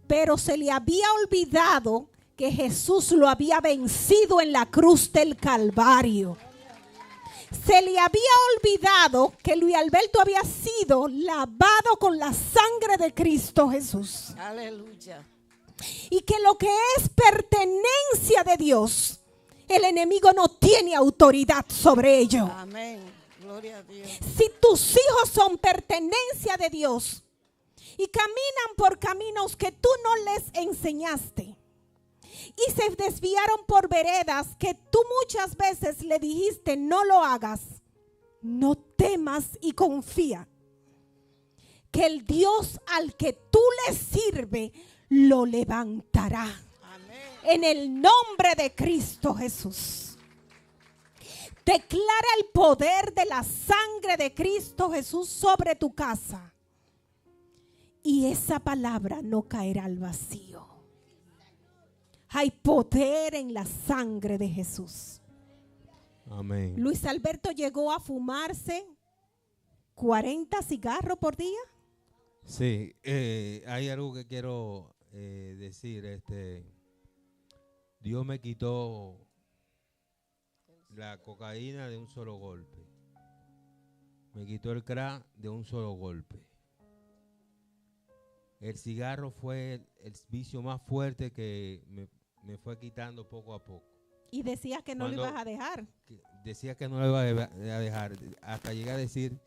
Pero se le había olvidado que Jesús lo había vencido en la cruz del Calvario. Se le había olvidado que Luis Alberto había sido lavado con la sangre de Cristo Jesús. Aleluya. Y que lo que es pertenencia de Dios, el enemigo no tiene autoridad sobre ello. Amén. Gloria a Dios. Si tus hijos son pertenencia de Dios y caminan por caminos que tú no les enseñaste y se desviaron por veredas que tú muchas veces le dijiste no lo hagas, no temas y confía que el Dios al que tú le sirves lo levantará. Amén. En el nombre de Cristo Jesús. Declara el poder de la sangre de Cristo Jesús sobre tu casa. Y esa palabra no caerá al vacío. Hay poder en la sangre de Jesús. Amén. Luis Alberto llegó a fumarse 40 cigarros por día. Sí, hay algo que quiero decir. Dios me quitó la cocaína de un solo golpe. Me quitó el crack de un solo golpe. El cigarro fue el vicio más fuerte que me fue quitando poco a poco. Y decías que no lo ibas a dejar. Decía que no lo iba a dejar, hasta llegué a decir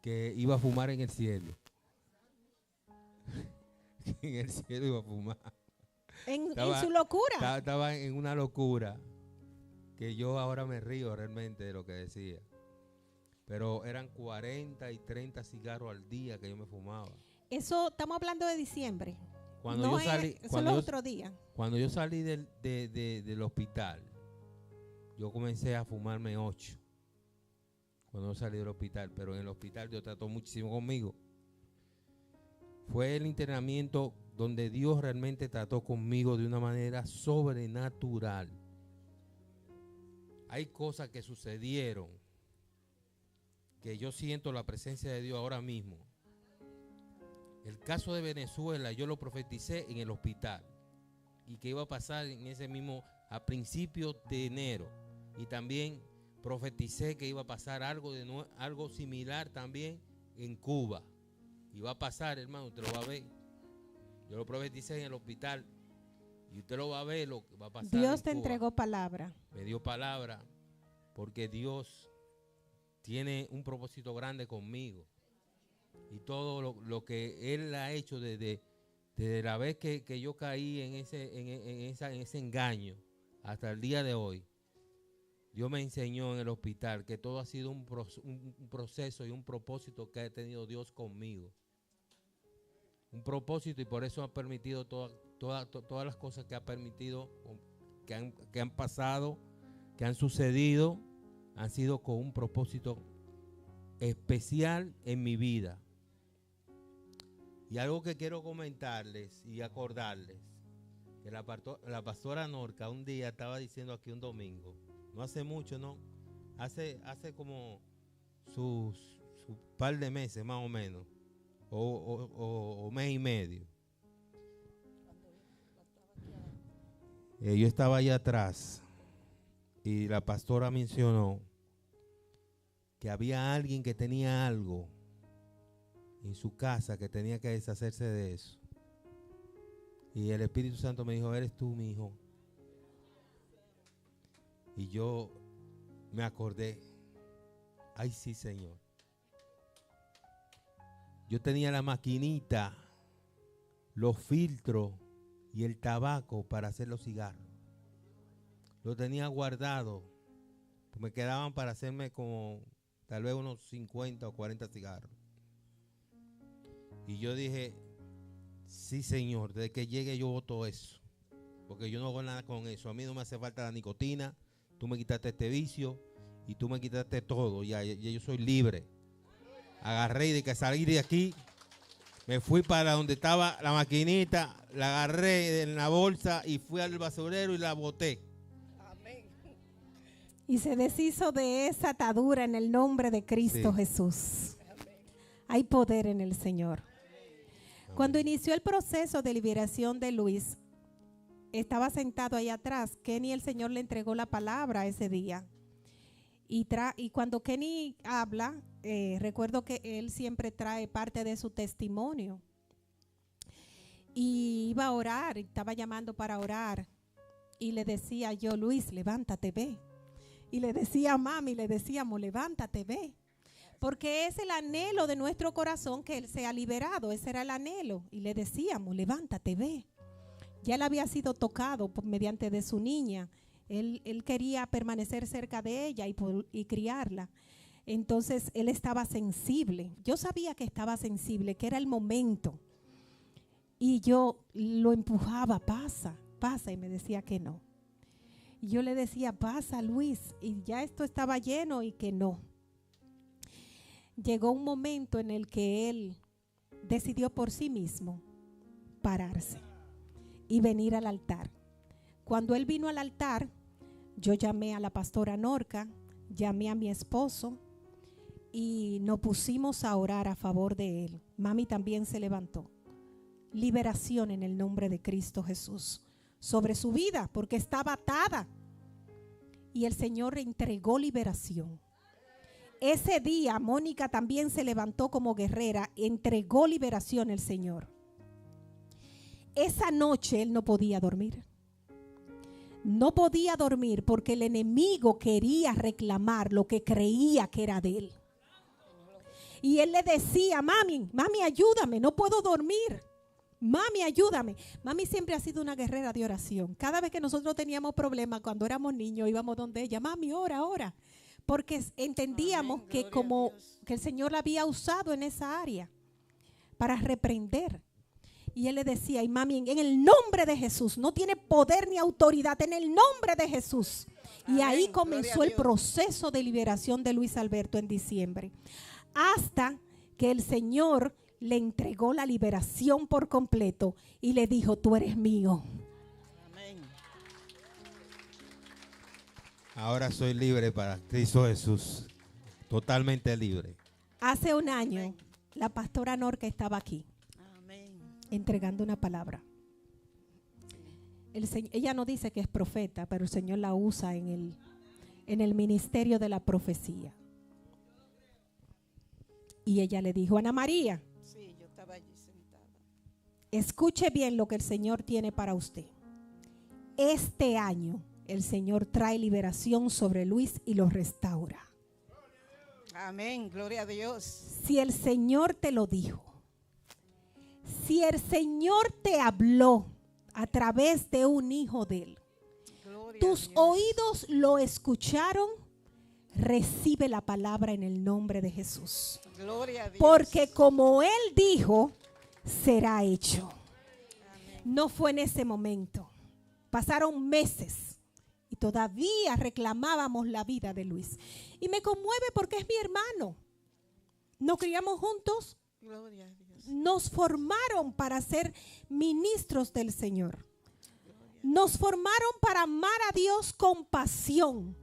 que iba a fumar en el cielo. En el cielo iba a fumar. En su locura. Estaba en una locura que yo ahora me río realmente de lo que decía. Pero eran 40 y 30 cigarros al día que yo me fumaba. Eso estamos hablando de diciembre. Cuando No yo salí, eso es los otros días. Cuando yo salí del hospital, yo comencé a fumarme 8. Cuando yo salí del hospital, pero en el hospital Dios trató muchísimo conmigo. Fue el internamiento donde Dios realmente trató conmigo de una manera sobrenatural. Hay cosas que sucedieron que yo siento la presencia de Dios ahora mismo. El caso de Venezuela yo lo profeticé en el hospital y que iba a pasar en ese mismo a principios de enero, y también profeticé que iba a pasar algo similar también en Cuba. Y va a pasar, hermano, usted lo va a ver. Yo lo profeticé en el hospital y usted lo va a ver lo que va a pasar. Dios te entregó palabra. Me dio palabra porque Dios tiene un propósito grande conmigo. Y todo lo que Él ha hecho desde la vez que yo caí en ese engaño hasta el día de hoy. Dios me enseñó en el hospital que todo ha sido un proceso y un propósito que ha tenido Dios conmigo. Un propósito, y por eso ha permitido todas las cosas que ha permitido, que han pasado, que han sucedido, han sido con un propósito especial en mi vida. Y algo que quiero comentarles y acordarles, que la pastora Norca un día estaba diciendo aquí un domingo, no hace mucho, ¿no? Hace como sus par de meses más o menos, o mes y medio. Yo estaba allá atrás y la pastora mencionó que había alguien que tenía algo en su casa que tenía que deshacerse de eso. Y el Espíritu Santo me dijo, eres tú, mi hijo. Y yo me acordé, ay sí, Señor. Yo tenía la maquinita, los filtros y el tabaco para hacer los cigarros. Lo tenía guardado. Me quedaban para hacerme como tal vez unos 50 o 40 cigarros. Y yo dije, sí, Señor, desde que llegue yo boto eso. Porque yo no hago nada con eso. A mí no me hace falta la nicotina. Tú me quitaste este vicio y tú me quitaste todo. Ya yo soy libre. Agarré y de que salí de aquí, me fui para donde estaba la maquinita, la agarré en la bolsa y fui al basurero y la boté. Amén. Y se deshizo de esa atadura en el nombre de Cristo Sí. Jesús. Hay poder en el Señor. Cuando inició el proceso de liberación de Luis, estaba sentado ahí atrás. Kenny, el Señor le entregó la palabra ese día. Y cuando Kenny habla, recuerdo que él siempre trae parte de su testimonio. Y iba a orar, estaba llamando para orar. Y le decía yo, Luis, levántate, ve. Y le decía a mami, le decíamos, levántate, ve. Porque es el anhelo de nuestro corazón que él sea liberado. Ese era el anhelo. Y le decíamos, levántate, ve. Ya él había sido tocado mediante de su niña. Él quería permanecer cerca de ella y criarla. Entonces él estaba sensible. Yo sabía que estaba sensible, que era el momento. Y yo lo empujaba, pasa, pasa. Y me decía que no. Y yo le decía, pasa, Luis. Y ya esto estaba lleno y que no. Llegó un momento en el que él decidió por sí mismo pararse y venir al altar. Cuando él vino al altar, yo llamé a la pastora Norca, llamé a mi esposo y nos pusimos a orar a favor de él. Mami también se levantó. Liberación en el nombre de Cristo Jesús sobre su vida, porque estaba atada. Y el Señor entregó liberación. Ese día Mónica también se levantó como guerrera, entregó liberación el Señor. Esa noche él no podía dormir. No podía dormir porque el enemigo quería reclamar lo que creía que era de él. Y él le decía, mami, ayúdame, no puedo dormir. Mami, ayúdame. Mami siempre ha sido una guerrera de oración. Cada vez que nosotros teníamos problemas cuando éramos niños, íbamos donde ella, mami, ora. Porque entendíamos que el Señor la había usado en esa área para reprender. Y él le decía, y mami, en el nombre de Jesús, no tiene poder ni autoridad, en el nombre de Jesús. Amén. Y ahí comenzó el Dios. proceso de liberación de Luis Alberto en diciembre. Hasta que el Señor le entregó la liberación por completo y le dijo, tú eres mío. Amén. Ahora soy libre para Cristo Jesús. Totalmente libre. Hace un año, la pastora Norca estaba aquí, Amén. entregando una palabra. Ella no dice que es profeta, pero el Señor la usa en el ministerio de la profecía. Y ella le dijo, Ana María, Sí, yo estaba allí sentada. escuche bien lo que el Señor tiene para usted. Este año el Señor trae liberación sobre Luis y lo restaura. Amén, gloria a Dios. Si el Señor te lo dijo, si el Señor te habló a través de un hijo de él, Gloria tus a Dios. oídos lo escucharon, recibe la palabra en el nombre de Jesús. Gloria a Dios. Porque como él dijo, será hecho. Amén. No fue en ese momento. Pasaron meses y todavía reclamábamos la vida de Luis. Y me conmueve porque es mi hermano. Nos criamos juntos, Gloria a Dios. nos formaron para ser ministros del Señor. Nos formaron para amar a Dios con pasión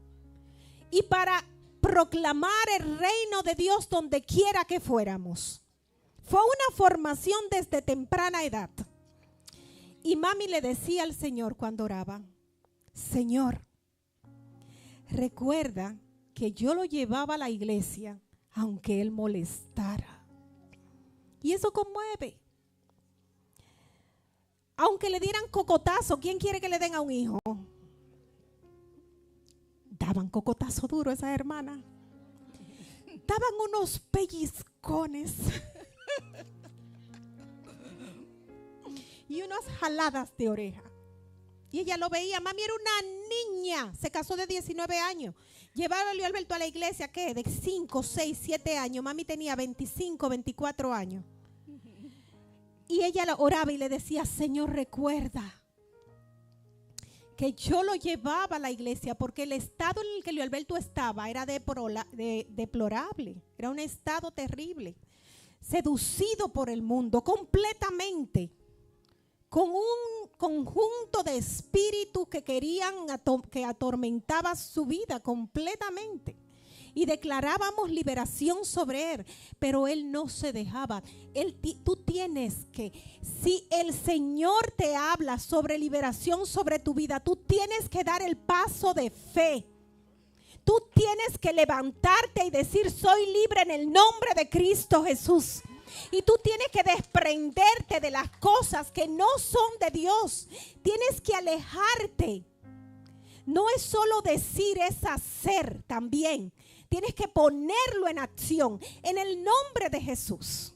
y para proclamar el reino de Dios donde quiera que fuéramos. Fue una formación desde temprana edad. Y mami le decía al Señor cuando oraba, Señor, recuerda que yo lo llevaba a la iglesia aunque él molestara. Y eso conmueve. Aunque le dieran cocotazo, ¿quién quiere que le den a un hijo? Daban cocotazo duro a esa hermana. Daban unos pellizcones y unas jaladas de oreja. Y ella lo veía. Mami era una niña. Se casó de 19 años. Llevaba a Luis Alberto a la iglesia, ¿qué? De 5, 6, 7 años. Mami tenía 25, 24 años. Y ella oraba y le decía, Señor, recuerda que yo lo llevaba a la iglesia porque el estado en el que Luis Alberto estaba era deplorable. Era un estado terrible. Seducido por el mundo completamente. Con un conjunto de espíritus que querían, que atormentaba su vida completamente. Y declarábamos liberación sobre él, pero él no se dejaba. Tú tienes que, si el Señor te habla sobre liberación sobre tu vida, tú tienes que dar el paso de fe. Tú tienes que levantarte y decir, soy libre en el nombre de Cristo Jesús. Y tú tienes que desprenderte de las cosas que no son de Dios. Tienes que alejarte. No es solo decir, es hacer también. Tienes que ponerlo en acción en el nombre de Jesús.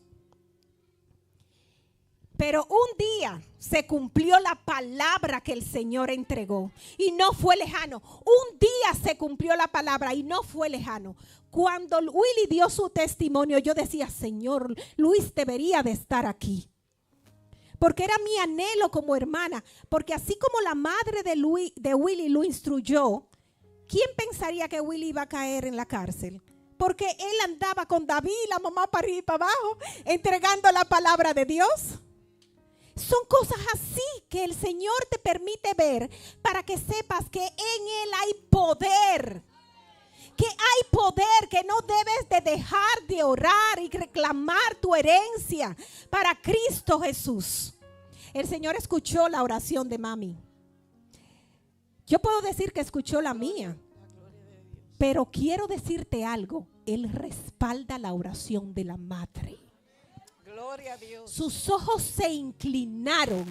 Pero un día se cumplió la palabra que el Señor entregó y no fue lejano. Un día se cumplió la palabra y no fue lejano. Cuando Willy dio su testimonio, yo decía, Señor, Luis debería de estar aquí. Porque era mi anhelo como hermana. Porque así como la madre de Willy lo instruyó, ¿quién pensaría que Willy iba a caer en la cárcel? Porque él andaba con David, la mamá para arriba y para abajo, entregando la palabra de Dios. Son cosas así que el Señor te permite ver para que sepas que en Él hay poder. Que hay poder, que no debes de dejar de orar y reclamar tu herencia para Cristo Jesús. El Señor escuchó la oración de mami. Yo puedo decir que escuchó la mía, pero quiero decirte algo. Él respalda la oración de la madre. Gloria a Dios. Sus ojos se inclinaron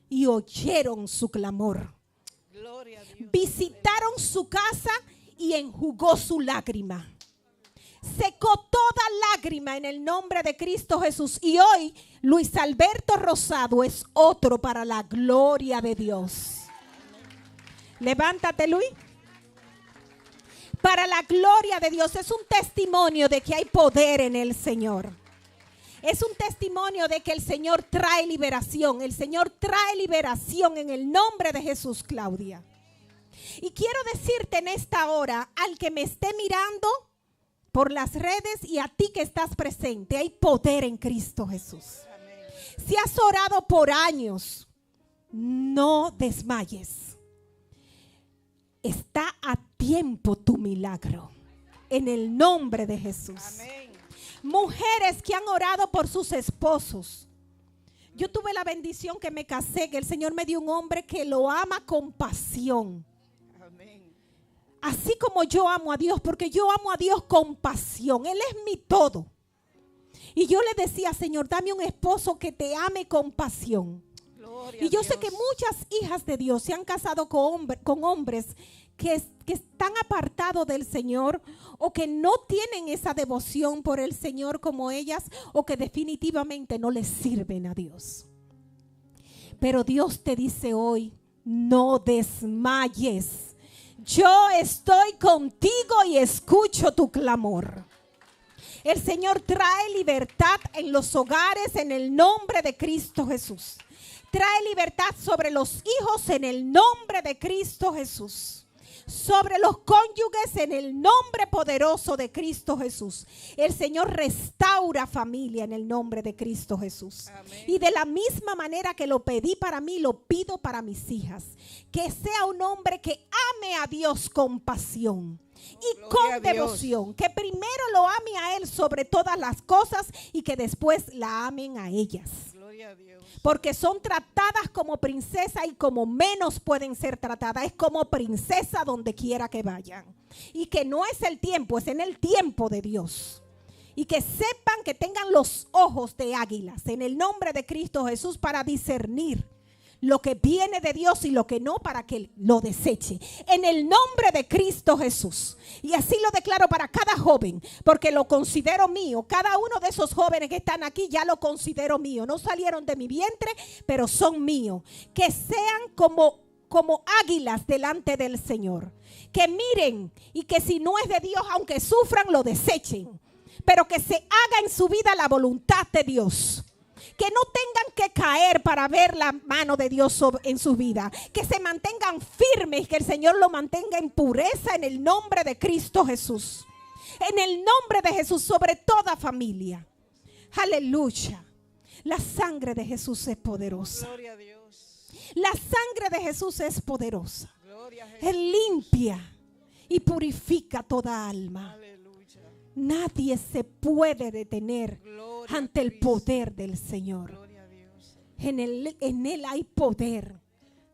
y oyeron su clamor. Gloria a Dios. Visitaron su casa y enjugó su lágrima. Secó toda lágrima en el nombre de Cristo Jesús. Y hoy Luis Alberto Rosado es otro para la gloria de Dios. Levántate, Luis. Para la gloria de Dios. Es un testimonio de que hay poder en el Señor. Es un testimonio de que el Señor trae liberación. El Señor trae liberación en el nombre de Jesús, Claudia. Y quiero decirte en esta hora, al que me esté mirando por las redes y a ti que estás presente, hay poder en Cristo Jesús. Amén. Si has orado por años, no desmayes. Está a tiempo tu milagro. En el nombre de Jesús. Amén. Mujeres que han orado por sus esposos. Yo tuve la bendición que me casé, que el Señor me dio un hombre que lo ama con pasión. Amén. Así como yo amo a Dios, porque yo amo a Dios con pasión. Él es mi todo. Y yo le decía, Señor, dame un esposo que te ame con pasión. Gloria Y yo a sé Dios. que muchas hijas de Dios se han casado con hombres que están apartados del Señor o que no tienen esa devoción por el Señor como ellas o que definitivamente no les sirven a Dios. Pero Dios te dice hoy, no desmayes. Yo estoy contigo y escucho tu clamor. El Señor trae libertad en los hogares en el nombre de Cristo Jesús. Trae libertad sobre los hijos en el nombre de Cristo Jesús. Sobre los cónyuges en el nombre poderoso de Cristo Jesús. El Señor restaura familia en el nombre de Cristo Jesús. Amén. Y de la misma manera que lo pedí para mí, lo pido para mis hijas. Que sea un hombre que ame a Dios con pasión y Gloria con a Dios. devoción. Que primero lo ame a Él sobre todas las cosas y que después la amen a ellas. Gloria Gloria a Dios. Porque son tratadas como princesa y como menos pueden ser tratadas. Es como princesa donde quiera que vayan. Y que no es el tiempo, es en el tiempo de Dios. Y que sepan, que tengan los ojos de águilas en el nombre de Cristo Jesús para discernir lo que viene de Dios y lo que no, para que lo deseche. En el nombre de Cristo Jesús. Y así lo declaro para cada joven, porque lo considero mío. Cada uno de esos jóvenes que están aquí ya lo considero mío. No salieron de mi vientre, pero son míos. Que sean como águilas delante del Señor. Que miren y que si no es de Dios, aunque sufran, lo desechen. Pero que se haga en su vida la voluntad de Dios. Que no tengan que caer para ver la mano de Dios en su vida. Que se mantengan firmes y que el Señor lo mantenga en pureza en el nombre de Cristo Jesús. En el nombre de Jesús sobre toda familia. Aleluya. La sangre de Jesús es poderosa. Gloria a Dios. La sangre de Jesús es poderosa. Gloria a Jesús. Él limpia y purifica toda alma. Aleluya. Nadie se puede detener Gloria ante a el Cristo. poder del Señor. Gloria a Dios. En él hay poder.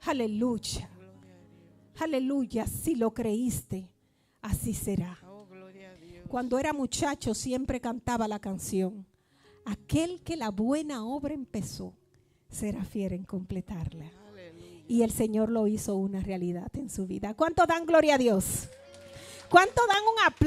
Aleluya. Gloria a Dios. Aleluya. Si lo creíste, así será. Oh, gloria a Dios. Cuando era muchacho siempre cantaba la canción: aquel que la buena obra empezó será fiel en completarla. Aleluya. Y el Señor lo hizo una realidad en su vida. ¿Cuánto dan gloria a Dios? ¿Cuánto dan un aplauso?